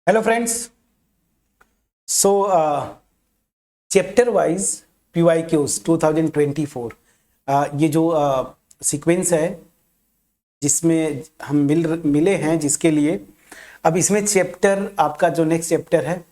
Hello friends. सो chapter wise PYQs 2024 ये जो sequence है जिसमें हम मिले हैं जिसके लिए अब इसमें चैप्टर आपका जो नेक्स्ट चैप्टर है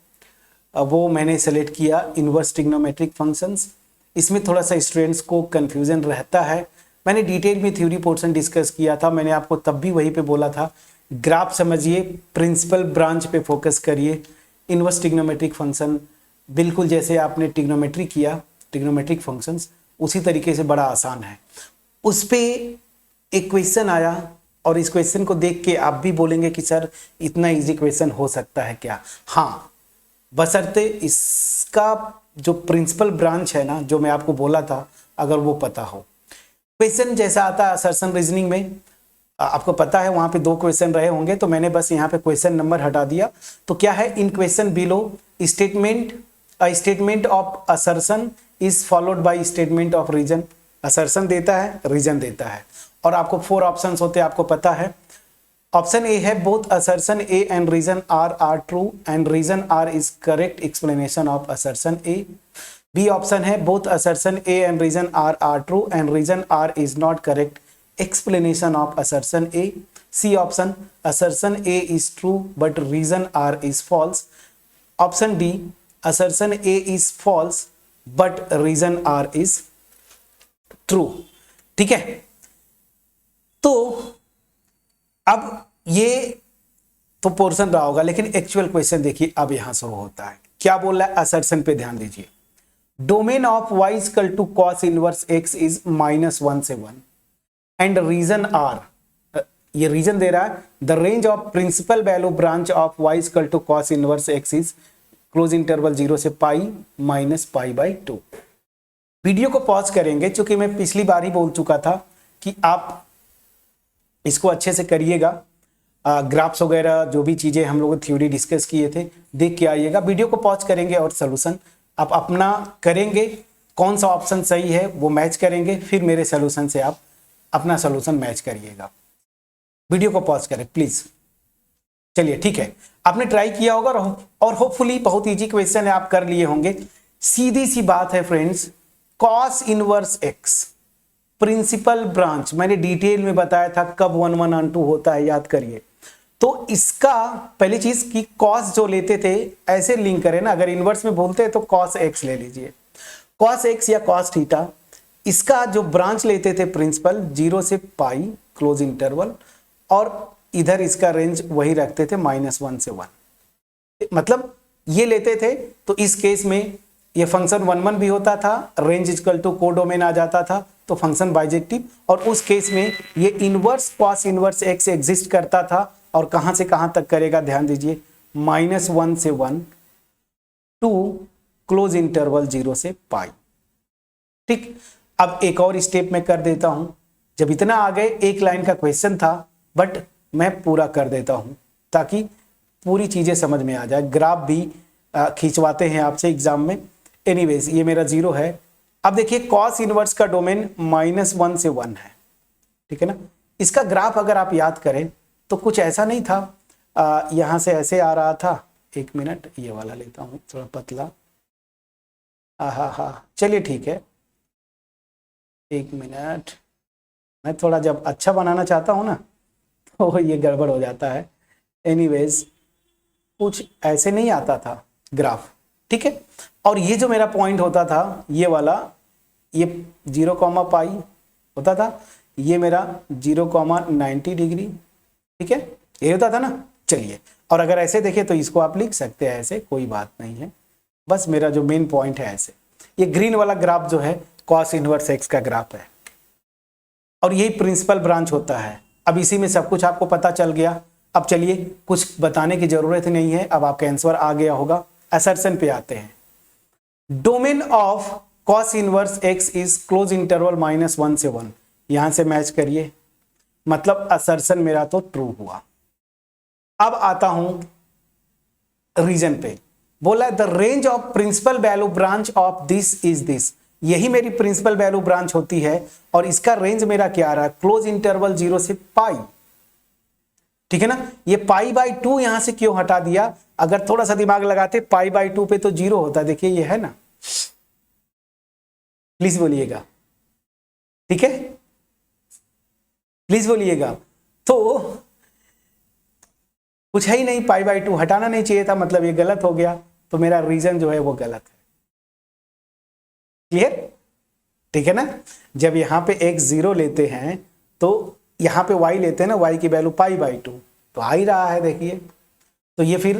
वो मैंने सेलेक्ट किया इनवर्स ट्रिग्नोमेट्रिक फंक्शंस। इसमें थोड़ा सा स्टूडेंट्स को कन्फ्यूजन रहता है। मैंने डिटेल में थ्योरी पोर्शन डिस्कस किया था। मैंने आपको तब भी वहीं पे बोला था ग्राफ समझिए, प्रिंसिपल ब्रांच पे फोकस करिए। इनवर्स ट्रिग्नोमेट्रिक फंक्शन बिल्कुल जैसे आपने ट्रिग्नोमेट्री किया, ट्रिग्नोमेट्रिक फंक्शंस उसी तरीके से बड़ा आसान है। उस पे एक क्वेश्चन आया और इस क्वेश्चन को देख के आप भी बोलेंगे कि सर इतना इजी क्वेश्चन हो सकता है क्या? हाँ, बशर्ते इसका जो प्रिंसिपल ब्रांच है ना, जो मैं आपको बोला था, अगर वो पता हो। क्वेश्चन जैसा आता है असर्शन रीजनिंग में, आपको पता है वहां पे दो क्वेश्चन रहे होंगे, तो मैंने बस यहाँ पे क्वेश्चन नंबर हटा दिया। तो क्या है in question below, statement of assertion is followed by statement of reason. Assertion देता है, रीजन देता है, और आपको 4 ऑप्शंस होते हैं, आपको पता है। ऑप्शन ए है both assertion A and reason are true and reason are is correct explanation of assertion A. B option है both assertion A and reason are true and reason are is not correct explanation of assertion A. C option assertion A is true but reason R is false. Option D assertion A is false but reason R is true. ठीक है, तो अब ये तो portion रहा होगा, लेकिन actual question देखिए अब यहां शुरू होता है। क्या बोल रहा है? असर्शन पे ध्यान दीजिए। Domain of y equal to cos inverse x is -1 से 1 एंड रीजन आर, ये रीजन दे रहा है, the range of principal value branch of y equal to cos inverse x is closed interval 0 से pi minus pi by 2। Video को pause करेंगे, क्योंकि मैं पिछली बार ही बोल चुका था कि आप इसको अच्छे से करिएगा। ग्राफ्स वगैरह जो भी चीजें हम लोग थ्योरी डिस्कस किए थे देख के आइएगा। वीडियो को पॉज करेंगे और सोल्यूशन आप अपना करेंगे, कौन सा ऑप्शन सही है वो मैच करेंगे, फिर मेरे सोल्यूशन से आप अपना सोल्यूशन मैच करिएगा। वीडियो को पॉज करें प्लीज। चलिए ठीक है, आपने ट्राई किया होगा और होपफुली बहुत इजी क्वेश्चन है, आप कर लिए होंगे। सीधी सी बात है friends, cos inverse x principal branch मैंने डिटेल में बताया था कब 1 1 और 2 होता है, याद करिए। तो इसका पहली चीज कि cos जो लेते थे ऐसे लिंक करें ना, अगर इनवर्स में बोलते हैं तो cos x ले लीजिए, cos x या cos थीटा। इसका जो ब्रांच लेते थे प्रिंसिपल 0 से पाई क्लोज इंटरवल, और इधर इसका रेंज वही रखते थे -1 से 1। मतलब ये लेते थे तो इस केस में ये फंक्शन 1 1 भी होता था, रेंज इक्वल टू कोडोमेन आ जाता था, तो फंक्शन बाइजेक्टिव। और उस केस में ये inverse cos inverse x exist करता था, और कहां से कहां तक करेगा ध्यान दीजिए, -1 से 1 टू क्लोज इंटरवल 0 से पाई। ठीक, अब एक और स्टेप में कर देता हूं। जब इतना आ गए, एक लाइन का क्वेश्चन था बट मैं पूरा कर देता हूं ताकि पूरी चीजें समझ में आ जाए। ग्राफ भी खिंचवाते हैं आपसे एग्जाम में। एनीवेज ये मेरा 0 है। अब देखिए cos इनवर्स का डोमेन -1 से 1 है, ठीक है ना। इसका ग्राफ अगर आप याद करें तो कुछ ऐसा नहीं था, यहां से ऐसे आ रहा था। एक मिनट, ये वाला लेता हूं थोड़ा पतला। हाँ, चलिए ठीक है, एक मिनट। मैं थोड़ा जब अच्छा बनाना चाहता हूं ना तो ये गड़बड़ हो जाता है। एनीवेज कुछ ऐसे नहीं आता था ग्राफ, ठीक है। और ये जो मेरा पॉइंट होता था ये वाला, ये 0, पाई होता था, ये मेरा 0,90 डिग्री, ठीक है, ये होता था ना। चलिए, और अगर ऐसे देखें तो इसको आप लिख सकते हैं ऐसे, कोई बात नहीं है। बस मेरा जो मेन पॉइंट है ऐसे, ये ग्रीन वाला ग्राफ जो है cos इनवर्स x का ग्राफ है, और यही प्रिंसिपल ब्रांच होता है। अब इसी में सब कुछ आपको पता चल गया। अब चलिए, कुछ बताने की जरूरत नहीं है, अब आपका आंसर आ गया होगा। असर्शन पे आते हैं। Domain of cos inverse x is closed interval -1 से 1। यहां से मैच करिए, मतलब असर्शन मेरा तो ट्रू हुआ। अब आता हूं रीजन पे। बोला the range of principal value branch of this is this. यही मेरी प्रिंसिपल वैल्यू ब्रांच होती है, और इसका रेंज मेरा क्या आ रहा है, क्लोज इंटरवल 0 से पाई, ठीक है ना। ये पाई बाई 2 यहां से क्यों हटा दिया, अगर थोड़ा सा दिमाग लगाते पाई बाई 2 पे तो 0 होता, देखिए ये है ना, प्लीज बोलिएगा, ठीक है, प्लीज बोलिएगा। तो कुछ है ही नहीं, पाई बाई 2 हटाना नहीं चाहिए था, मतलब ये गलत हो गया, तो मेरा रीजन जो है वो गलत है। क्लियर, ठीक है ना। जब यहां पे x 0 लेते हैं तो यहां पे y लेते हैं ना, y की वैल्यू पाई बाई 2, तो आ ही रहा है देखिए। तो ये फिर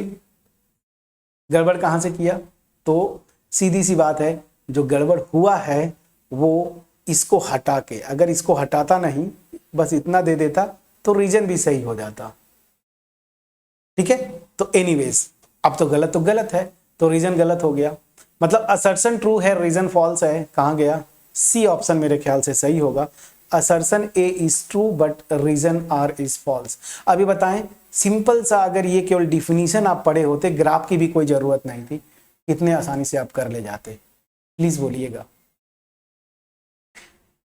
गड़बड़ कहां से किया, तो सीधी सी बात है, जो गड़बड़ हुआ है वो इसको हटा के, अगर इसको हटाता नहीं बस इतना दे देता तो रीजन भी सही हो जाता, ठीक है। तो एनीवेज अब तो गलत है, तो रीजन गलत हो गया, मतलब असर्शन ट्रू है, रीजन फॉल्स है, कहां गया, सी ऑप्शन मेरे ख्याल से सही होगा। Assertion A is true but reason are is false. अभी बताएं, सिंपल सा अगर ये केवल डिफिनीशन आप पढ़े होते, ग्राफ की भी कोई जरूरत नहीं थी, कितने आसानी से आप कर ले जाते, प्लीज बोलिएगा।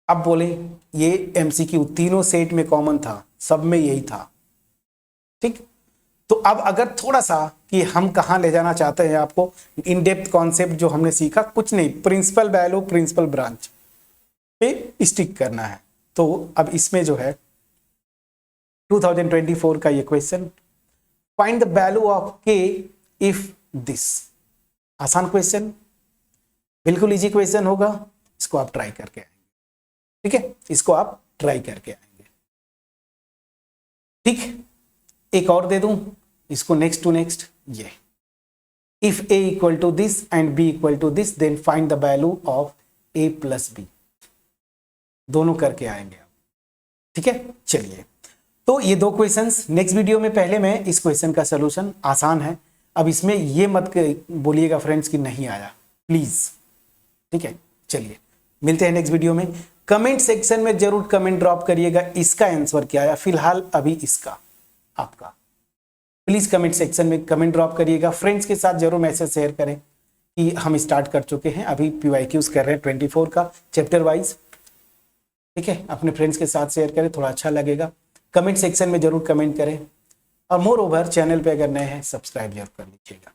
अब बोले ये एमसीक्यू तीनों सेट में कॉमन था, सब में यही था, ठीक। तो अब अगर थोड़ा सा कि हम कहां ले जाना चाहते हैं आपको, इन डेप्थ कॉन्सेप्ट जो हमने सीखा, कुछ नहीं, प्रिंसिपल वैल्यू प्रिंसिपल ब्रांच पे स्टिक करना है। तो अब इसमें जो है 2024 का ये question, find the value of के इफ दिस, आसान क्वेश्चन, बिल्कुल इजी क्वेश्चन होगा, इसको आप ट्राई करके आएंगे, ठीक है, इसको आप ट्राई करके आएंगे, ठीक। एक और दे दूं इसको, नेक्स्ट टू नेक्स्ट, ये if a equal to this and b equal to this then find the value of a plus b, दोनों करके आएंगे आप, ठीक है। चलिए, तो ये दो क्वेश्चंस नेक्स्ट वीडियो में, पहले मैं इस क्वेश्चन का सलूशन, आसान है, अब इसमें ये मत बोलिएगा फ्रेंड्स कि नहीं आया, प्लीज, ठीक है। चलिए मिलते हैं नेक्स्ट वीडियो में, कमेंट सेक्शन में जरूर कमेंट ड्रॉप करिएगा इसका आंसर क्या आया, फिलहाल अभी इसका आपका, प्लीज कमेंट सेक्शन में कमेंट ड्रॉप करिएगा, फ्रेंड्स के साथ जरूर मैसेज शेयर करें कि हम स्टार्ट कर चुके हैं, अभी PYQs कर रहे हैं 24 का चैप्टर वाइज, ठीक है। अपने फ्रेंड्स के साथ शेयर करें, थोड़ा अच्छा लगेगा, कमेंट सेक्शन में जरूर कमेंट करें, और मोर ओवर चैनल पे अगर नए हैं सब्सक्राइब जरूर कर लीजिएगा।